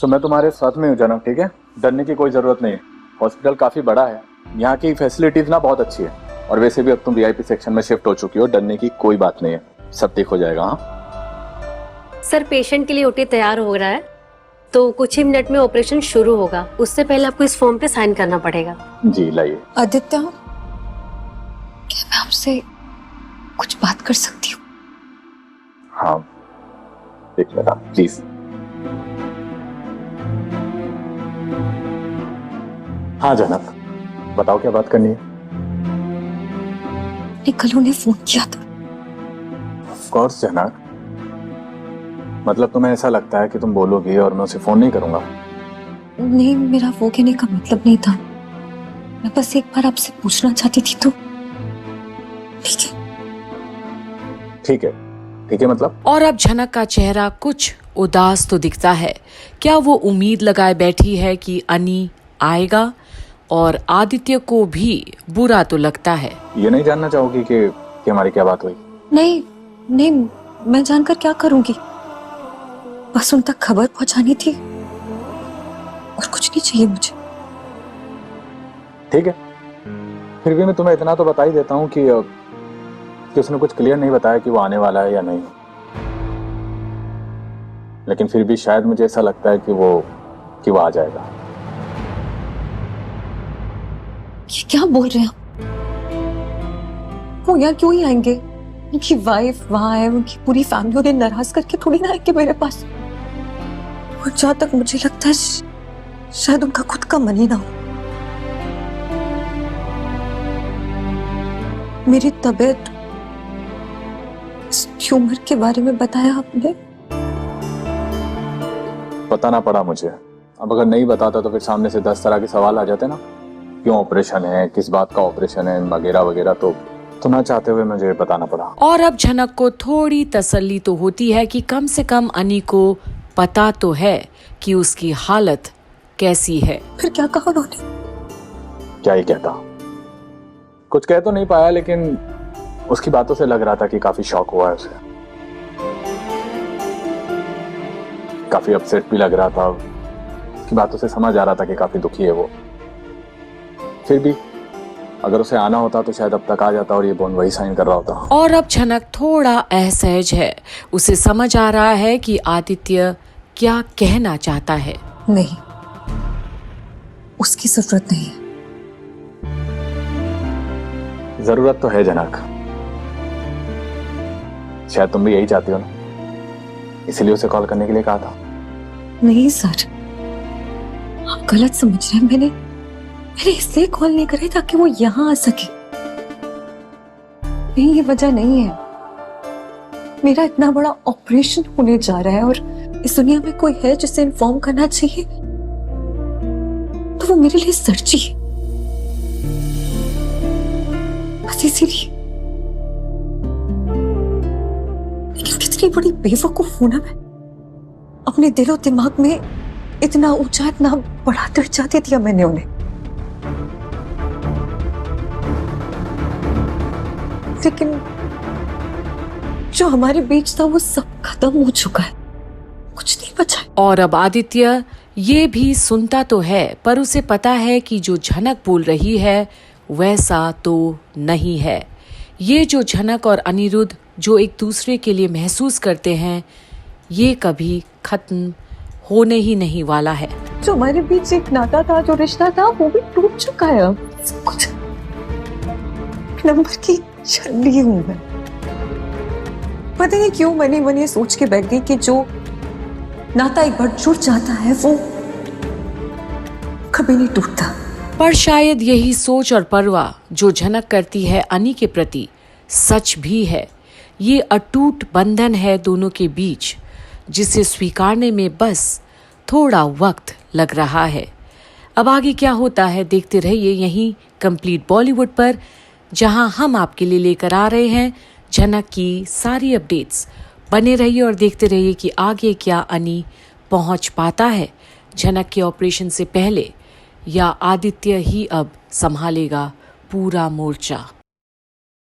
मैं तुम्हारे साथ में हूँ जनक, ठीक है? डरने की कोई जरूरत नहीं है। हॉस्पिटल काफी बड़ा है, यहाँ की फैसिलिटीज ना बहुत अच्छी है, और वैसे भी अब तुम वीआईपी सेक्शन में शिफ्ट हो चुकी हो, डरने की कोई बात नहीं है, सब ठीक हो जाएगा। हाँ सर, पेशेंट के लिए ओटी तैयार हो रहा है, तो कुछ ही मिनट में ऑपरेशन शुरू होगा। उससे पहले आपको इस फॉर्म पे साइन करना पड़ेगा। जी लाइए। आदित्य, क्या मैं आपसे कुछ बात कर सकती हूँ? हाँ एक मिनट प्लीज। हाँ जनक, बताओ क्या बात करनी है? कल उन्हें फोन किया था। ऑफ कोर्स जनक, मतलब तुम्हें ऐसा लगता है कि तुम बोलोगी और मैं उसे फोन नहीं करूंगा? नहीं, मेरा वो कहने का मतलब नहीं था। मैं बस एक बार आपसे पूछना चाहती थी, तो ठीक है? ठीक है, ठीक है मतलब? और अब झनक का चेहरा कुछ उदास तो दिखता है। क्या वो उम्मीद लगाए बैठी है कि अनी आएगा? और आदित्य को भी बुरा तो लगता है। ये नहीं जानना चाहोगी कि हमारी क्या बात हुई? नहीं नहीं, मैं जानकर क्या करूंगी, बस उन तक खबर पहुंचानी थी, और कुछ नहीं चाहिए मुझे। ठीक है, फिर भी मैं तुम्हें इतना तो बता ही देता हूँ कि उसने कुछ क्लियर नहीं बताया कि वो आने वाला है या नहीं, लेकिन फिर भी शायद मुझे ऐसा लगता है कि वो आ जाएगा। ये क्या बोल रहे हैं आप? वो यहाँ क्यों ही आएंगे? उनकी वाइफ वहां है, उनकी पूरी फैमिली उन्हें नाराज करके थोड़ी ना आएंगे मेरे पास। और जहां तक मुझे लगता है शायद उनका खुद का मन ही ना हो। मेरी तबीयत, इस ट्यूमर के बारे में बताया आपने? बताना पड़ा मुझे। अब अगर नहीं बताता तो फिर सामने से 10 तरह के सवाल आ जाते ना, क्यों ऑपरेशन है, किस बात का ऑपरेशन है, वगैरह वगैरह। तो ना चाहते हुए मुझे बताना पड़ा। और अब झनक को थोड़ी तसल्ली तो होती है कि कम से कम अनी को पता तो है कि उसकी हालत कैसी है। फिर क्या कहा उन्होंने? क्या ही कहता, कुछ कह तो नहीं पाया, लेकिन उसकी बातों से लग रहा था कि काफी शॉक हुआ है उसे, काफी अपसेट भी लग रहा था। उसकी बातों से समझ आ रहा था कि काफी दुखी है वो। फिर भी अगर उसे आना होता तो शायद अब तक आ जाता और ये बॉन्ड वही साइन कर रहा होता। और अब झनक थोड़ा असहज है। उसे समझ आ रहा है कि आदित्य क्या कहना चाहता है। नहीं, उसकी जरूरत नहीं है। जरूरत तो है जनक, शायद तुम भी यही चाहती हो ना, इसीलिए उसे कॉल करने के लिए कहा था। नहीं सर, आप गलत समझ रहे हैं। मैंने इसलिए कॉल नहीं करी ताकि वो यहाँ आ सके। नहीं, ये वजह नहीं है। मेरा इतना बड़ा ऑपरेशन होने जा रहा है और इस दुनिया में कोई है जिसे इन्फॉर्म करना चाहिए तो वो मेरे लिए सर्ची है, बस इसीलिए। लेकिन कितनी बड़ी बेवकूफ हूं ना मैं, अपने दिलो दिमाग में इतना ऊंचा, इतना बड़ा दर्जा दे दिया मैंने उन्हें। लेकिन जो हमारे बीच था वो सब खत्म हो चुका है, कुछ नहीं बचा है। और अब आदित्य ये भी सुनता तो है, पर उसे पता है कि जो झनक बोल रही है वैसा तो नहीं है। ये जो झनक और अनिरुद्ध जो एक दूसरे के लिए महसूस करते हैं, ये कभी खत्म होने ही नहीं वाला है। जो हमारे बीच एक नाता था, जो रिश्ता था, वो भी टूट चुका है। अब सब कुछ नंबर की छल्ली हूं मैं। पता नहीं क्यों मैंने सोच के बैठ गई कि जो नाता एक बार जुड़ जाता है वो कभी नहीं टूटता। पर शायद यही सोच और परवाह जो झनक करती है अनी के प्रति सच भी है। ये अटूट बंधन है दोनों के बीच, जिसे स्वीकारने में बस थोड़ा वक्त लग रहा है। अब आगे क्या होता है देखते रहिए यहीं कंप्लीट बॉलीवुड पर, जहां हम आपके लिए लेकर आ रहे हैं झनक की सारी अपडेट्स। बने रहिए और देखते रहिए कि आगे क्या अनी पहुंच पाता है झनक के ऑपरेशन से पहले, या आदित्य ही अब संभालेगा पूरा मोर्चा।